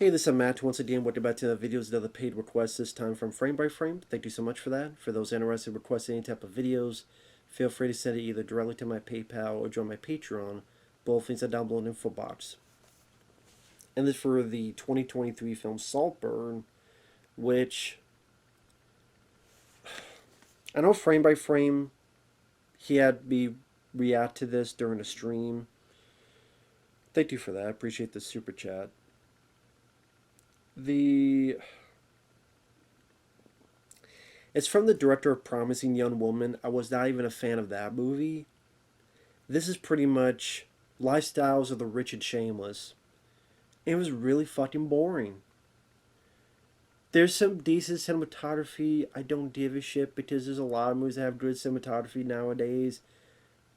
Hey, this is Matt. Once again, welcome back to the videos. Another paid request, this time from Frame by Frame. Thank you so much for that. For those interested in requesting any type of videos, feel free to send it either directly to my PayPal or join my Patreon. Both links are down below in the info box. And this for the 2023 film Saltburn, which I know Frame by Frame, he had me react to this during a stream. Thank you for that. I appreciate the super chat. It's from the director of Promising Young Woman. I was not even a fan of that movie. This is pretty much Lifestyles of the Rich and Shameless. It was really fucking boring. There's some decent cinematography. I don't give a shit because there's a lot of movies that have good cinematography nowadays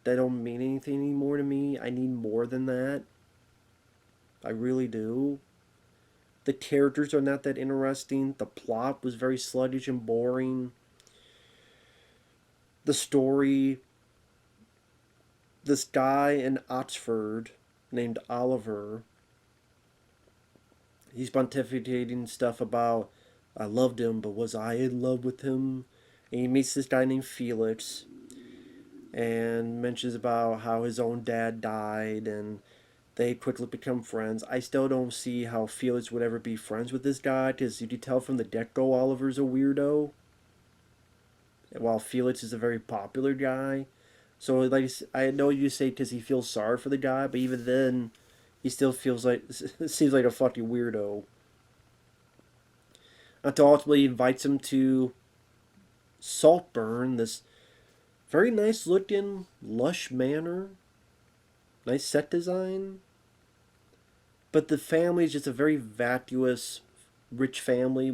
that don't mean anything anymore to me. I need more than that. I really do. The characters are not that interesting. The plot was very sluggish and boring. The story, this guy in Oxford named Oliver, he's pontificating stuff about, I loved him, but was I in love with him? And he meets this guy named Felix and mentions about how his own dad died and they quickly become friends. I still don't see how Felix would ever be friends with this guy because you can tell from the get-go Oliver's a weirdo, while Felix is a very popular guy. So like I know you say because he feels sorry for the guy, but even then, he still feels like seems like a fucking weirdo. Until ultimately he invites him to Saltburn, this very nice looking, lush manor, nice set design. But the family is just a very vacuous, rich family,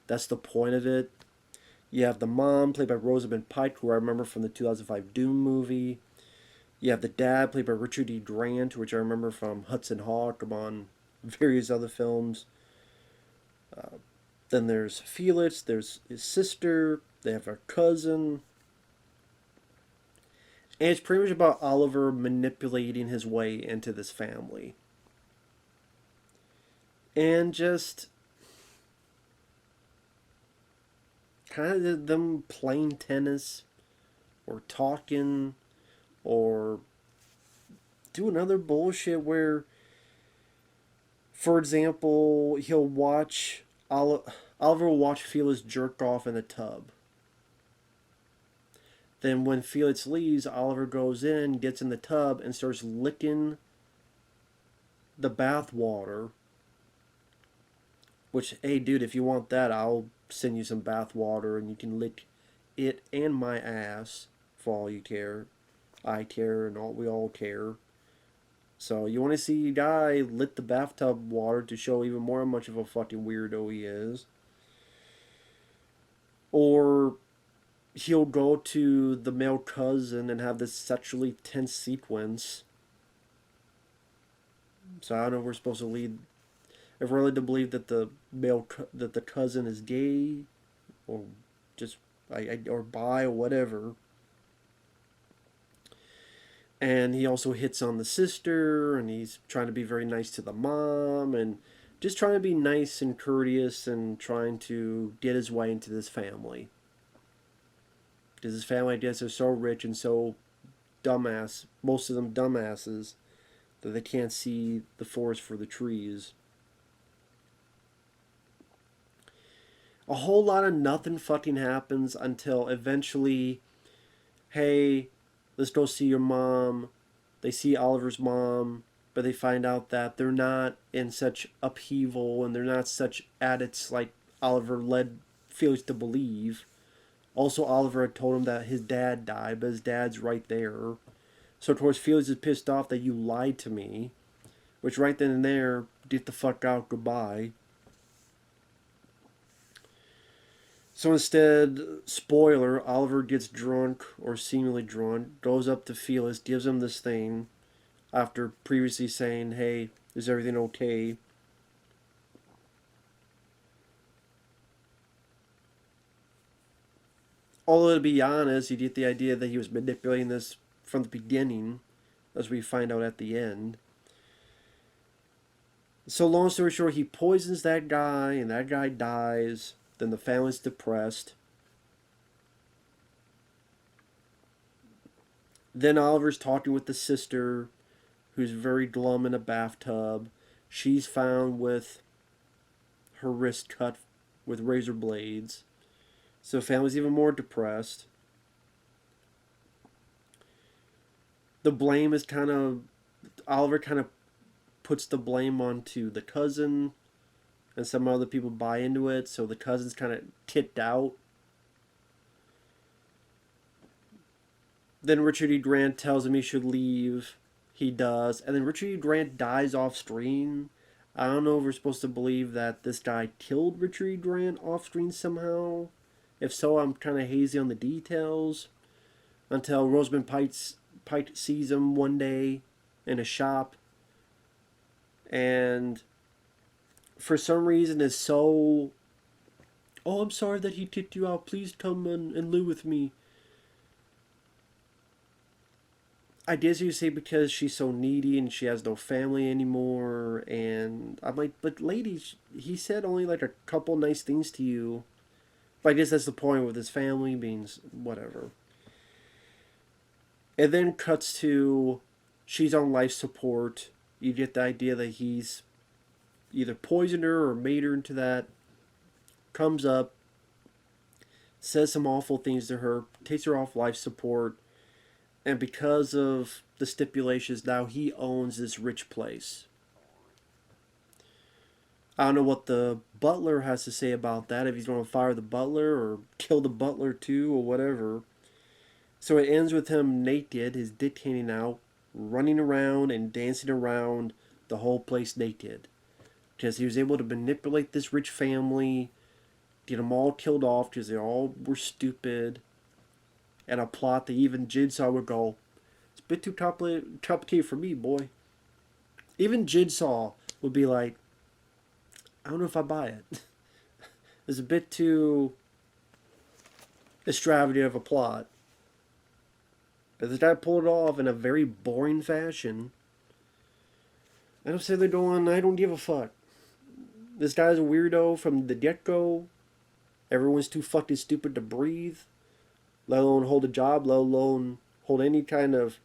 that's the point of it. You have the mom, played by Rosamund Pike, who I remember from the 2005 Doom movie. You have the dad, played by Richard E. Grant, which I remember from Hudson Hawk, among various other films. Then there's Felix, there's his sister, they have a cousin. And it's pretty much about Oliver manipulating his way into this family. And just kind of them playing tennis or talking or doing other bullshit where, for example, Oliver will watch Felix jerk off in the tub. Then when Felix leaves, Oliver goes in, gets in the tub, and starts licking the bath water. Which, hey dude, if you want that, I'll send you some bath water and you can lick it and my ass for all you care. I care and we all care. So you want to see a guy lick the bathtub water to show even more how much of a fucking weirdo he is. Or he'll go to the male cousin and have this sexually tense sequence. So I don't know if we're supposed to lead, if we're led to believe that that the cousin is gay, or just or bi or whatever. And he also hits on the sister, and he's trying to be very nice to the mom, and just trying to be nice and courteous, and trying to get his way into this family. Because his family, I guess, are so rich and so dumbass, most of them dumbasses, that they can't see the forest for the trees. A whole lot of nothing fucking happens until eventually, hey, let's go see your mom. They see Oliver's mom, but they find out that they're not in such upheaval and they're not such addicts like Oliver led Felix to believe. Also, Oliver had told him that his dad died, but his dad's right there. So, of course, Felix is pissed off that you lied to me, which right then and there, get the fuck out, goodbye. So instead, spoiler, Oliver gets drunk, or seemingly drunk, goes up to Felix, gives him this thing, after previously saying, hey, is everything okay? Although, to be honest, you get the idea that he was manipulating this from the beginning, as we find out at the end. So long story short, he poisons that guy, and that guy dies. Then the family's depressed. Then Oliver's talking with the sister, who's very glum in a bathtub. She's found with her wrist cut with razor blades. So the family's even more depressed. The blame is kind of... Oliver kind of puts the blame onto the cousin, and some other people buy into it, so the cousin's kind of kicked out. Then Richard E. Grant tells him he should leave. He does. And then Richard E. Grant dies off screen. I don't know if we're supposed to believe that this guy killed Richard E. Grant off screen somehow. If so, I'm kind of hazy on the details. Until Rosamund Pike sees him one day in a shop. And for some reason is so... Oh, I'm sorry that he kicked you out. Please come and live with me. I guess you say because she's so needy and she has no family anymore. And I'm like, but lady, he said only like a couple nice things to you. But I guess that's the point with his family being whatever. It then cuts to she's on life support. You get the idea that he's either poisoned her or made her into that. Comes up, says some awful things to her, takes her off life support. And because of the stipulations, now he owns this rich place. I don't know what the butler has to say about that, if he's going to fire the butler or kill the butler too or whatever. So it ends with him naked, his dick hanging out, running around and dancing around the whole place naked. Because he was able to manipulate this rich family, get them all killed off because they all were stupid. And a plot that even Jigsaw would go, it's a bit too complicated for me, boy. Even Jigsaw would be like, I don't know if I buy it. It's a bit too extravagant of a plot. But this guy pulled it off in a very boring fashion. I don't say they're doing, I don't give a fuck. This guy's a weirdo from the get-go. Everyone's too fucking stupid to breathe. Let alone hold a job, let alone hold any kind of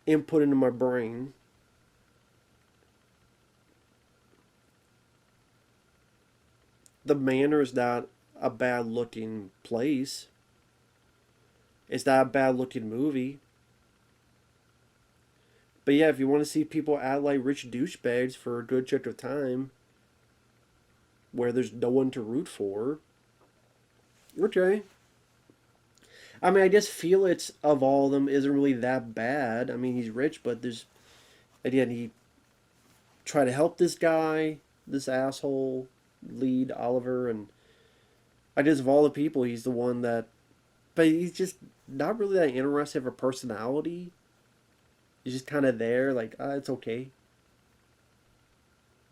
input into my brain. The Manor is not a bad looking place. It's not a bad looking movie. But yeah, if you want to see people act like rich douchebags for a good chunk of time, where there's no one to root for, okay. I mean, I guess Felix, of all of them, isn't really that bad. I mean, he's rich, but there's... Again, he tried to help this guy, this asshole, lead Oliver, and I guess of all the people, he's the one that... But he's just not really that interesting of a personality. He's just kind of there, like, it's okay.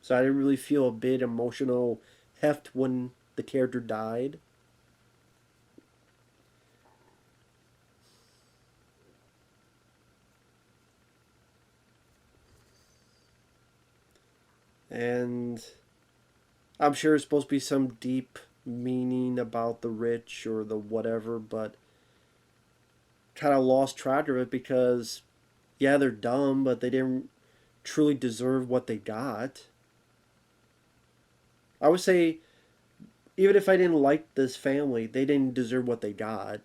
So I didn't really feel a bit emotional heft when the character died. And I'm sure it's supposed to be some deep meaning about the rich or the whatever, but kind of lost track of it because, yeah, they're dumb, but they didn't truly deserve what they got. I would say, even if I didn't like this family, they didn't deserve what they got.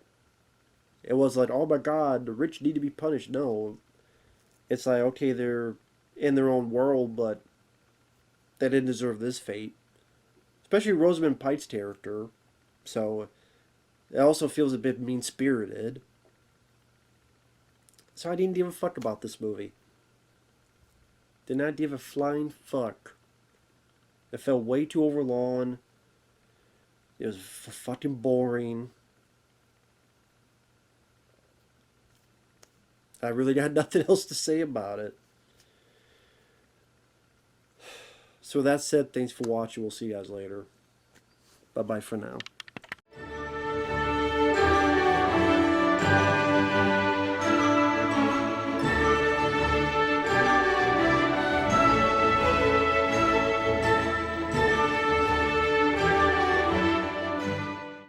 It was like, oh my god, the rich need to be punished. No. It's like, okay, they're in their own world, but they didn't deserve this fate. Especially Rosamund Pike's character. So, it also feels a bit mean-spirited. So I didn't give a fuck about this movie. Did not give a flying fuck. It felt way too overlong. It was fucking boring. I really got nothing else to say about it. So with that said, thanks for watching. We'll see you guys later. Bye-bye for now.